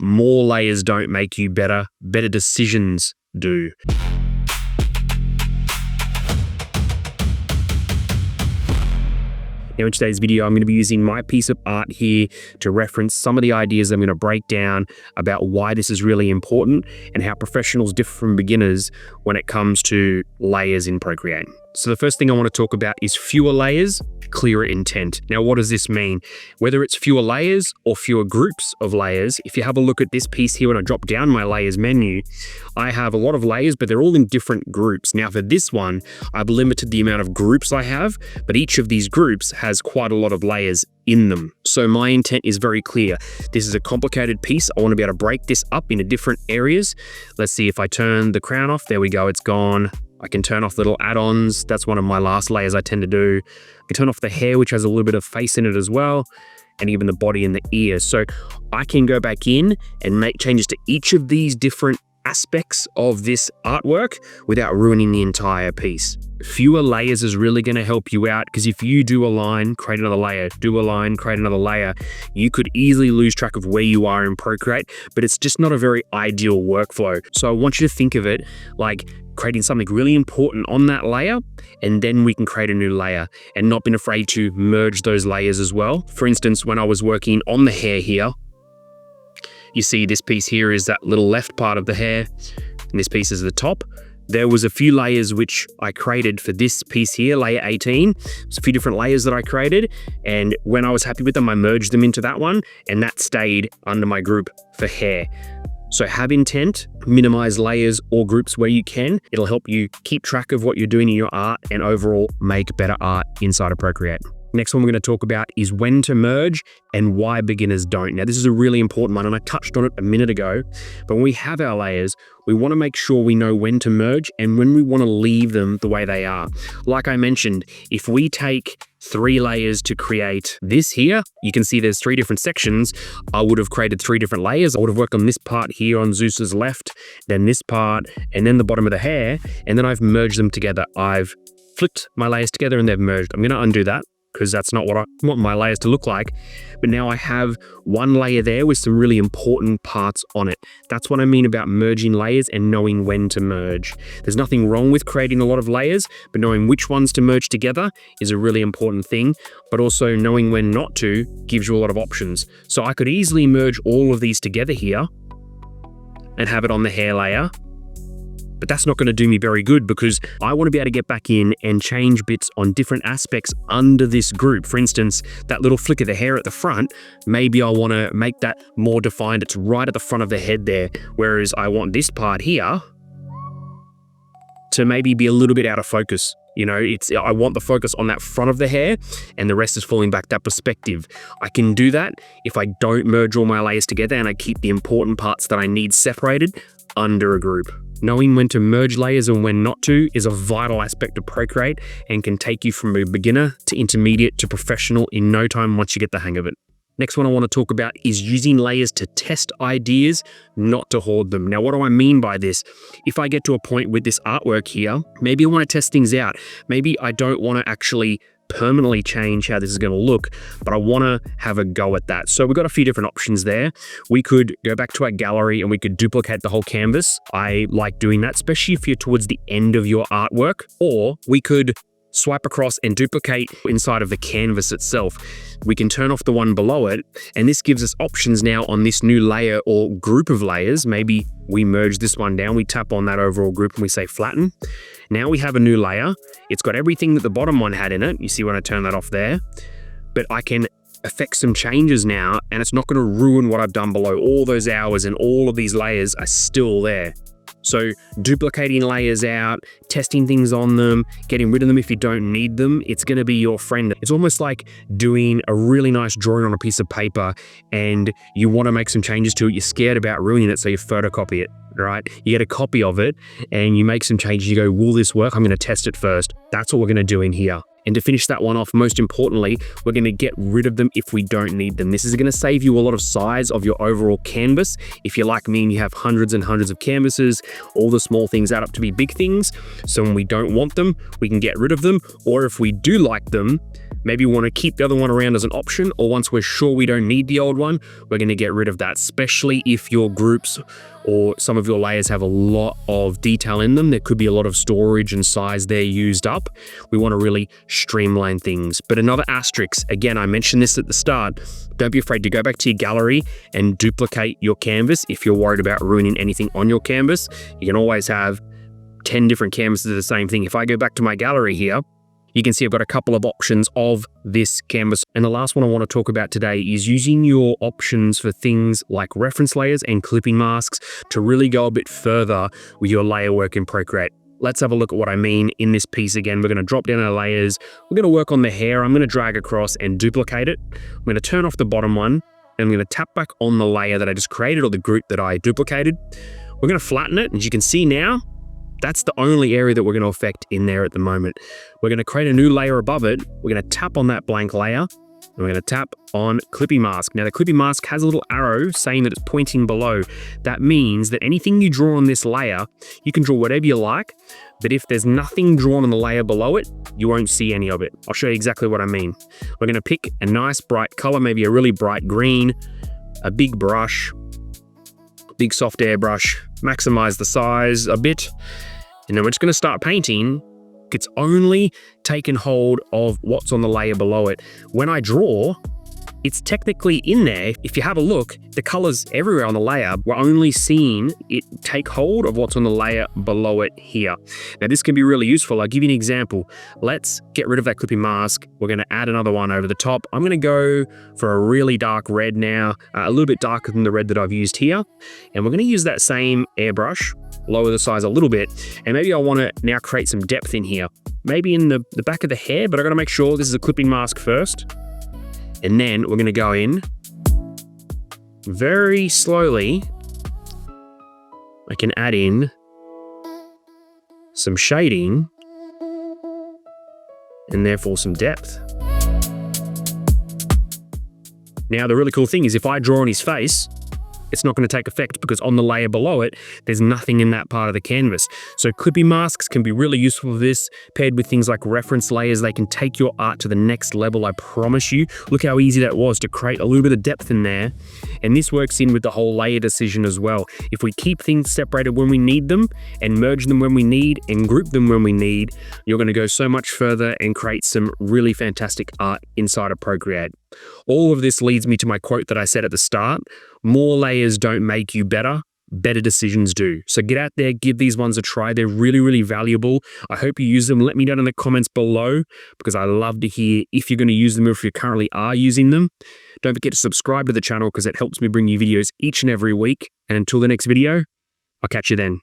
more layers don't make you better. Better decisions do. Now in today's video, I'm going to be using my piece of art here to reference some of the ideas I'm going to break down about why this is really important and how professionals differ from beginners when it comes to layers in Procreate. So the first thing I want to talk about is fewer layers, clearer intent. Now, what does this mean? Whether it's fewer layers or fewer groups of layers, if you have a look at this piece here, when I drop down my layers menu, I have a lot of layers, but they're all in different groups. Now for this one, I've limited the amount of groups I have, but each of these groups has quite a lot of layers in them. So my intent is very clear. This is a complicated piece. I want to be able to break this up into different areas. Let's see if I turn the crown off. There we go, it's gone. I can turn off little add-ons. That's one of my last layers I tend to do. I can turn off the hair, which has a little bit of face in it as well, and even the body and the ears. So I can go back in and make changes to each of these different aspects of this artwork without ruining the entire piece. Fewer layers is really going to help you out, because if you do a line, create another layer, do a line, create another layer, you could easily lose track of where you are in Procreate, but it's just not a very ideal workflow. So I want you to think of it like creating something really important on that layer, and then we can create a new layer, and not being afraid to merge those layers as well. For instance, when I was working on the hair here, you see this piece here is that little left part of the hair, and this piece is the top. There was a few layers which I created for this piece here, layer 18. There's a few different layers that I created, and when I was happy with them, I merged them into that one, and that stayed under my group for hair. So have intent, minimize layers or groups where you can. It'll help you keep track of what you're doing in your art and overall make better art inside of Procreate. Next one we're going to talk about is when to merge and why beginners don't. Now, this is a really important one, and I touched on it a minute ago, but when we have our layers, we want to make sure we know when to merge and when we want to leave them the way they are. Like I mentioned, if we take 3 layers to create this here, you can see there's 3 different sections. I would have created 3 different layers. I would have worked on this part here on Zeus's left, then this part, and then the bottom of the hair, and then I've merged them together. I've flipped my layers together and they've merged. I'm going to undo that, because that's not what I want my layers to look like. But now I have one layer there with some really important parts on it. That's what I mean about merging layers and knowing when to merge. There's nothing wrong with creating a lot of layers, but knowing which ones to merge together is a really important thing. But also knowing when not to gives you a lot of options. So I could easily merge all of these together here and have it on the hair layer. But that's not going to do me very good, because I want to be able to get back in and change bits on different aspects under this group. For instance, that little flick of the hair at the front, maybe I want to make that more defined. It's right at the front of the head there, whereas I want this part here to maybe be a little bit out of focus. You know, I want the focus on that front of the hair and the rest is falling back, that perspective. I can do that if I don't merge all my layers together and I keep the important parts that I need separated under a group. Knowing when to merge layers and when not to is a vital aspect of Procreate and can take you from a beginner to intermediate to professional in no time once you get the hang of it. Next one I want to talk about is using layers to test ideas, not to hoard them. Now, what do I mean by this? If I get to a point with this artwork here, maybe I want to test things out. Maybe I don't want to actually permanently change how this is going to look, but I want to have a go at that. So we've got a few different options there. We could go back to our gallery and we could duplicate the whole canvas. I like doing that, especially if you're towards the end of your artwork. Or we could swipe across and duplicate inside of the canvas itself. We can turn off the one below it, and this gives us options now on this new layer or group of layers. Maybe we merge this one down, we tap on that overall group and we say flatten. Now we have a new layer. It's got everything that the bottom one had in it. You see when I turn that off there, but I can affect some changes now, and it's not going to ruin what I've done below. All those hours and all of these layers are still there. So duplicating layers out, testing things on them, getting rid of them if you don't need them, it's going to be your friend. It's almost like doing a really nice drawing on a piece of paper and you want to make some changes to it. You're scared about ruining it, so you photocopy it, right? You get a copy of it and you make some changes. You go, will this work? I'm going to test it first. That's what we're going to do in here. And to finish that one off, most importantly, we're going to get rid of them if we don't need them. This is going to save you a lot of size of your overall canvas. If you're like me and you have hundreds and hundreds of canvases, all the small things add up to be big things. So when we don't want them, we can get rid of them. Or if we do like them, Maybe we want to keep the other one around as an option, or once we're sure we don't need the old one, we're going to get rid of that, especially if your groups or some of your layers have a lot of detail in them. There could be a lot of storage and size there used up. We want to really streamline things. But another asterisk, again, I mentioned this at the start, don't be afraid to go back to your gallery and duplicate your canvas if you're worried about ruining anything on your canvas. You can always have 10 different canvases of the same thing. If I go back to my gallery here, you can see I've got a couple of options of this canvas. And the last one I want to talk about today is using your options for things like reference layers and clipping masks to really go a bit further with your layer work in Procreate. Let's have a look at what I mean in this piece again. We're going to drop down our layers. We're going to work on the hair. I'm going to drag across and duplicate it. I'm going to turn off the bottom one, and I'm going to tap back on the layer that I just created, or the group that I duplicated. We're going to flatten it. As you can see now, that's the only area that we're going to affect in there at the moment. We're going to create a new layer above it. We're going to tap on that blank layer, and we're going to tap on clipping mask. Now the clipping mask has a little arrow saying that it's pointing below. That means that anything you draw on this layer, you can draw whatever you like, but if there's nothing drawn on the layer below it, you won't see any of it. I'll show you exactly what I mean. We're going to pick a nice bright color, maybe a really bright green, a big brush, big soft airbrush, maximize the size a bit, and then we're just going to start painting. It's only taken hold of what's on the layer below it. When I draw, it's technically in there. If you have a look, the colors everywhere on the layer, we're only seeing it take hold of what's on the layer below it here. Now this can be really useful. I'll give you an example. Let's get rid of that clipping mask. We're going to add another one over the top. I'm going to go for a really dark red now, a little bit darker than the red that I've used here. And we're going to use that same airbrush, lower the size a little bit, and maybe I want to now create some depth in here. Maybe in the back of the hair, but I got to make sure this is a clipping mask first. And then we're going to go in very slowly. I can add in some shading and therefore some depth. Now the really cool thing is if I draw on his face, it's not going to take effect because on the layer below it, there's nothing in that part of the canvas. So clipping masks can be really useful for this, paired with things like reference layers. They can take your art to the next level, I promise you. Look how easy that was to create a little bit of depth in there. And this works in with the whole layer decision as well. If we keep things separated when we need them and merge them when we need and group them when we need, you're going to go so much further and create some really fantastic art inside of Procreate. All of this leads me to my quote that I said at the start: more layers don't make you better, better decisions do. So get out there, give these ones a try. They're really, really valuable. I hope you use them. Let me know in the comments below because I love to hear if you're going to use them or if you currently are using them. Don't forget to subscribe to the channel because it helps me bring you videos each and every week. And until the next video, I'll catch you then.